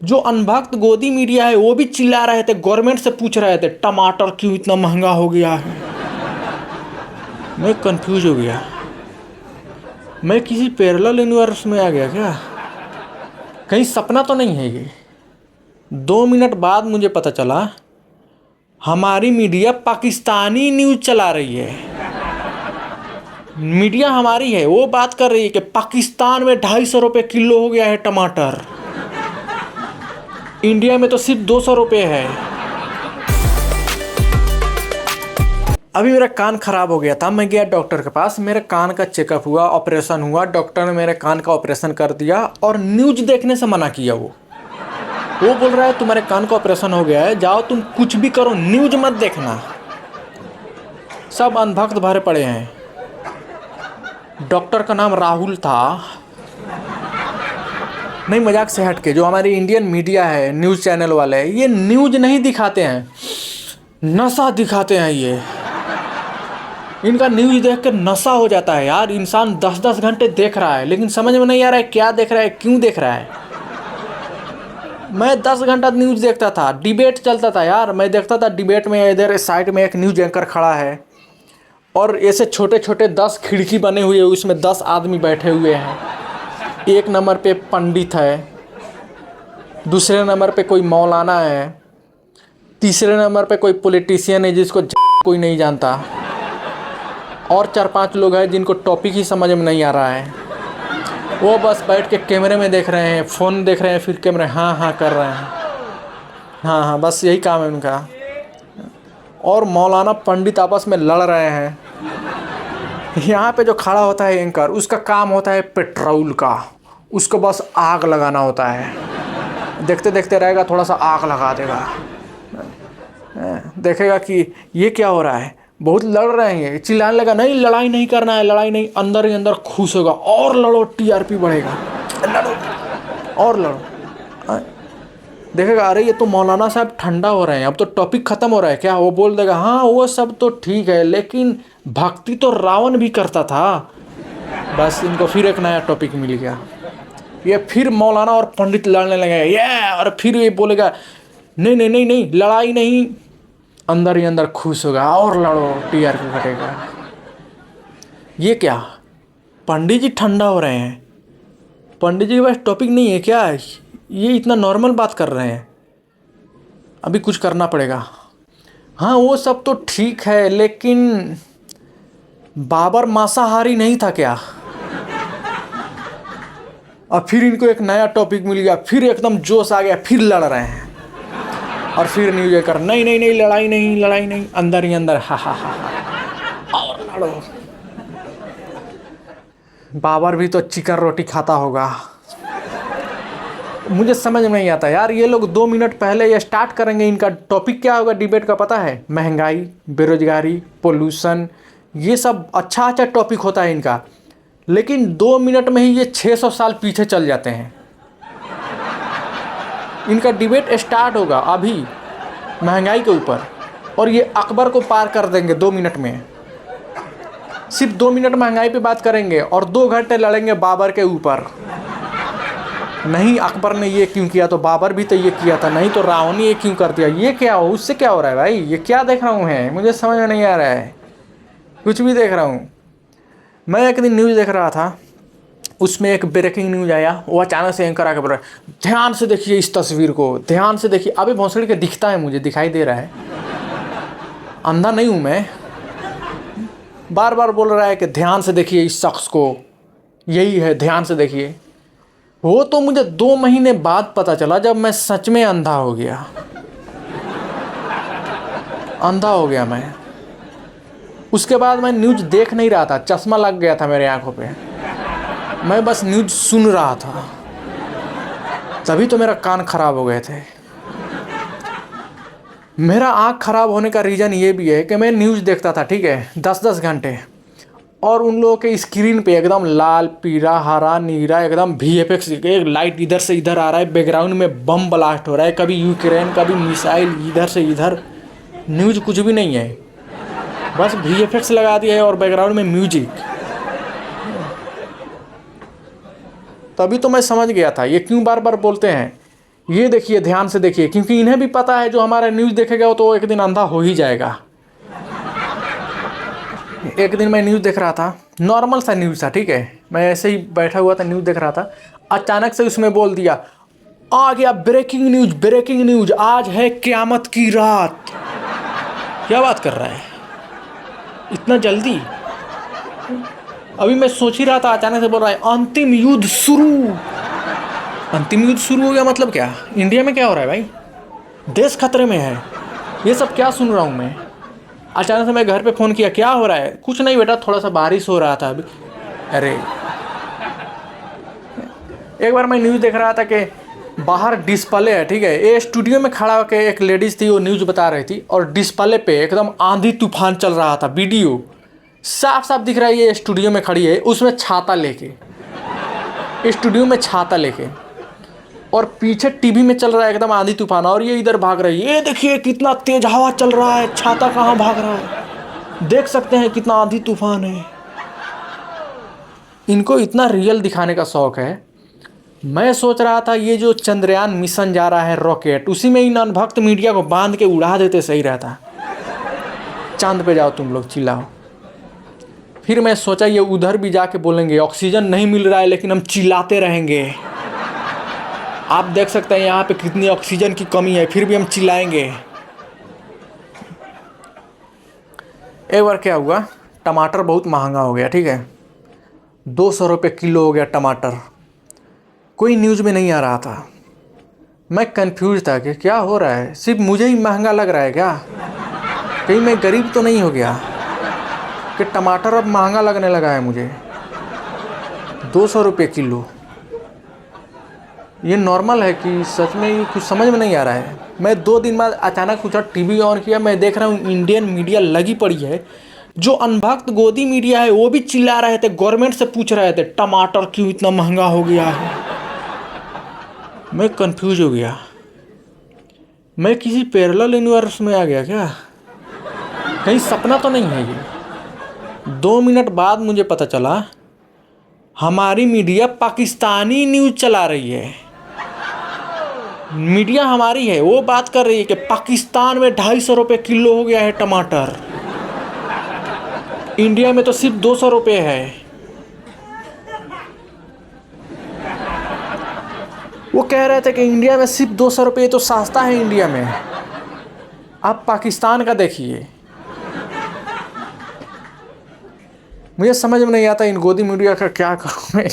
जो अनभक्त गोदी मीडिया है वो भी चिल्ला रहे थे, गवर्नमेंट से पूछ रहे थे टमाटर क्यों इतना महंगा हो गया है। मैं कंफ्यूज हो गया, मैं किसी पैरेलल यूनिवर्स में आ गया क्या? कहीं सपना तो नहीं है ये? 2 मिनट बाद मुझे पता चला हमारी मीडिया पाकिस्तानी न्यूज़ चला रही है। मीडिया हमारी है, वो बात कर रही है कि पाकिस्तान में 250 रुपये किलो हो गया है टमाटर, इंडिया में तो सिर्फ 200 रुपये है। अभी मेरा कान खराब हो गया था, मैं गया डॉक्टर के पास, मेरे कान का चेकअप हुआ, ऑपरेशन हुआ, डॉक्टर ने मेरे कान का ऑपरेशन कर दिया और न्यूज़ देखने से मना किया। वो बोल रहा है तुम्हारे कान का ऑपरेशन हो गया है, जाओ तुम कुछ भी करो, न्यूज़ मत देखना। सब अंधभक्त भरे पड़े हैं। डॉक्टर का नाम राहुल था। नहीं, मजाक से हट के, जो हमारी इंडियन मीडिया है, न्यूज़ चैनल वाले, ये न्यूज़ नहीं दिखाते हैं, नशा दिखाते हैं। ये इनका न्यूज़ देख कर नशा हो जाता है यार। इंसान 10-10 घंटे देख रहा है लेकिन समझ में नहीं आ रहा है क्या देख रहा है, क्यों देख रहा है। मैं 10 घंटा न्यूज़ देखता था, डिबेट चलता था यार, मैं देखता था डिबेट में इधर साइड में एक न्यूज़ एंकर खड़ा है और ऐसे छोटे छोटे 10 खिड़की बने हुए हैं, उसमें 10 आदमी बैठे हुए हैं। एक नंबर पे पंडित है, दूसरे नंबर पे कोई मौलाना है, तीसरे नंबर पे कोई पॉलिटिशियन है जिसको कोई नहीं जानता, और 4-5 लोग हैं जिनको टॉपिक ही समझ में नहीं आ रहा है। वो बस बैठ के कैमरे में देख रहे हैं, फ़ोन देख रहे हैं, फिर कैमरे हाँ हाँ कर रहे हैं, हाँ हाँ, बस यही काम है उनका। और मौलाना पंडित आपस में लड़ रहे हैं। यहाँ पे जो खड़ा होता है एंकर, उसका काम होता है पेट्रोल का, उसको बस आग लगाना होता है। देखते देखते रहेगा, थोड़ा सा आग लगा देगा, देखेगा कि ये क्या हो रहा है, बहुत लड़ रहे हैं, चिल्लाने लगा, नहीं लड़ाई नहीं करना है, लड़ाई नहीं, अंदर ही अंदर खुश होगा, और लड़ो, टीआरपी बढ़ेगा, लड़ो और लड़ो। देखेगा अरे ये तो मौलाना साहब ठंडा हो रहे हैं, अब तो टॉपिक ख़त्म हो रहा है क्या? वो बोल देगा हाँ वो सब तो ठीक है लेकिन भक्ति तो रावण भी करता था। बस इनको फिर एक नया टॉपिक मिल गया। ये फिर मौलाना और पंडित लड़ने लगे, ये, और फिर ये बोलेगा नहीं नहीं नहीं नहीं, लड़ाई नहीं, अंदर ही अंदर खुश होगा, और लड़ो, टीआरपी घटेगा। ये क्या, पंडित जी ठंडा हो रहे हैं? पंडित जी के पास टॉपिक नहीं है क्या? ये इतना नॉर्मल बात कर रहे हैं, अभी कुछ करना पड़ेगा। हाँ वो सब तो ठीक है लेकिन बाबर मांसाहारी नहीं था क्या? और फिर इनको एक नया टॉपिक मिल गया, फिर एकदम जोश आ गया, फिर लड़ रहे हैं। और फिर न्यूज़ कर नहीं नहीं नहीं, लड़ाई नहीं, लड़ाई नहीं, अंदर ही अंदर हा हा हा, और लड़ो। बाबर भी तो चिकन रोटी खाता होगा। मुझे समझ में नहीं आता यार, ये लोग 2 मिनट पहले ये स्टार्ट करेंगे, इनका टॉपिक क्या होगा डिबेट का पता है? महंगाई, बेरोजगारी, पोल्यूशन, ये सब अच्छा अच्छा टॉपिक होता है इनका, लेकिन 2 मिनट में ही ये 600 साल पीछे चल जाते हैं। इनका डिबेट स्टार्ट होगा अभी महंगाई के ऊपर, और ये अकबर को पार कर देंगे 2 मिनट में। सिर्फ 2 मिनट महंगाई पे बात करेंगे और 2 घंटे लड़ेंगे बाबर के ऊपर। नहीं अकबर ने ये क्यों किया तो बाबर भी तो ये किया था, नहीं तो रावण ने ये क्यों कर दिया, ये क्या हो, उससे क्या हो रहा है भाई? ये क्या देख रहा हूँ मैं, मुझे समझ में नहीं आ रहा है, कुछ भी देख रहा हूँ। मैं एक दिन न्यूज़ देख रहा था, उसमें एक ब्रेकिंग न्यूज़ आया, वो अचानक से एंकर आके बोल रहा है ध्यान से देखिए इस तस्वीर को, ध्यान से देखिए। अबे भोंसड़ी के दिखता है, मुझे दिखाई दे रहा है, अंधा नहीं हूँ मैं। बार बार बोल रहा है कि ध्यान से देखिए इस शख्स को, यही है, ध्यान से देखिए। वो तो मुझे 2 महीने बाद पता चला जब मैं सच में अंधा हो गया, अंधा हो गया मैं। उसके बाद मैं न्यूज़ देख नहीं रहा था, चश्मा लग गया था मेरे आंखों पे, मैं बस न्यूज़ सुन रहा था, तभी तो मेरा कान खराब हो गए थे। मेरा आँख खराब होने का रीज़न ये भी है कि मैं न्यूज़ देखता था, ठीक है, 10-10 घंटे, और उन लोगों के स्क्रीन पे एकदम लाल, पीला, हरा, नीला, एकदम VFX, एक लाइट इधर से इधर आ रहा है, बैकग्राउंड में बम ब्लास्ट हो रहा है, कभी यूक्रेन, कभी मिसाइल, इधर से इधर। न्यूज़ कुछ भी नहीं है, बस VFX लगा दिया है और बैकग्राउंड में म्यूजिक। तभी तो मैं समझ गया था ये क्यों बार बार बोलते हैं ये देखिए, ध्यान से देखिए, क्योंकि इन्हें भी पता है जो हमारा न्यूज़ देखेगा वो तो एक दिन अंधा हो ही जाएगा। एक दिन मैं न्यूज़ देख रहा था, नॉर्मल सा न्यूज़ था, ठीक है, मैं ऐसे ही बैठा हुआ था, न्यूज़ देख रहा था। अचानक से उसमें बोल दिया, आ गया ब्रेकिंग न्यूज़, ब्रेकिंग न्यूज़, आज है क़यामत की रात। क्या बात कर रहा है इतना जल्दी? अभी मैं सोच ही रहा था, अचानक से बोल रहा है अंतिम युद्ध शुरू। अंतिम युद्ध शुरू हो गया मतलब क्या? इंडिया में क्या हो रहा है भाई? देश खतरे में है। ये सब क्या सुन रहा हूँ मैं? अचानक से मैं घर पे फ़ोन किया, क्या हो रहा है? कुछ नहीं बेटा, थोड़ा सा बारिश हो रहा था अभी। अरे एक बार मैं न्यूज़ देख रहा था कि बाहर डिस्प्ले है, ठीक है, ये स्टूडियो में खड़ा होकर एक लेडीज़ थी, वो न्यूज़ बता रही थी, और डिस्प्ले पे एकदम आंधी तूफान चल रहा था, वीडियो साफ साफ दिख रहा है, ये स्टूडियो में खड़ी है, उसमें छाता लेके, स्टूडियो में छाता लेके, और पीछे टीवी में चल रहा है एकदम आंधी तूफान, और ये इधर भाग रही है। ये देखिए कितना तेज हवा चल रहा है, छाता कहाँ भाग रहा है, देख सकते हैं कितना आंधी तूफान है। इनको इतना रियल दिखाने का शौक है। मैं सोच रहा था ये जो चंद्रयान मिशन जा रहा है रॉकेट, उसी में इन अनभक्त मीडिया को बांध के उड़ा देते, सही रहता। चांद पे जाओ तुम लोग, चिल्लाओ। फिर मैं सोचा ये उधर भी जाके बोलेंगे ऑक्सीजन नहीं मिल रहा है लेकिन हम चिल्लाते रहेंगे। आप देख सकते हैं यहाँ पे कितनी ऑक्सीजन की कमी है, फिर भी हम चिल्लाएंगे। एक बार क्या हुआ, टमाटर बहुत महंगा हो गया, ठीक है, 200 रुपये किलो हो गया टमाटर। कोई न्यूज़ में नहीं आ रहा था। मैं कंफ्यूज था कि क्या हो रहा है, सिर्फ मुझे ही महंगा लग रहा है क्या? कहीं मैं गरीब तो नहीं हो गया कि टमाटर अब महंगा लगने लगा है मुझे? 200 रुपये किलो, ये नॉर्मल है कि सच में? ये कुछ समझ में नहीं आ रहा है। मैं 2 दिन बाद अचानक कुछ टीवी ऑन किया, मैं देख रहा हूँ इंडियन मीडिया लगी पड़ी है, जो अनभक्त गोदी मीडिया है वो भी चिल्ला रहे थे, गवर्नमेंट से पूछ रहे थे टमाटर क्यों इतना महंगा हो गया है। मैं कंफ्यूज हो गया, मैं किसी पैरेलल यूनिवर्स में आ गया क्या? कहीं सपना तो नहीं है ये? 2 मिनट बाद मुझे पता चला हमारी मीडिया पाकिस्तानी न्यूज़ चला रही है। मीडिया हमारी है, वो बात कर रही है कि पाकिस्तान में 250 रुपये किलो हो गया है टमाटर, इंडिया में तो सिर्फ 200 रुपये है। वो कह रहे थे कि इंडिया में सिर्फ 200 रुपये तो सस्ता है इंडिया में। आप पाकिस्तान का देखिए। मुझे समझ में नहीं आता इन गोदी मीडिया का क्या करूँ मैं।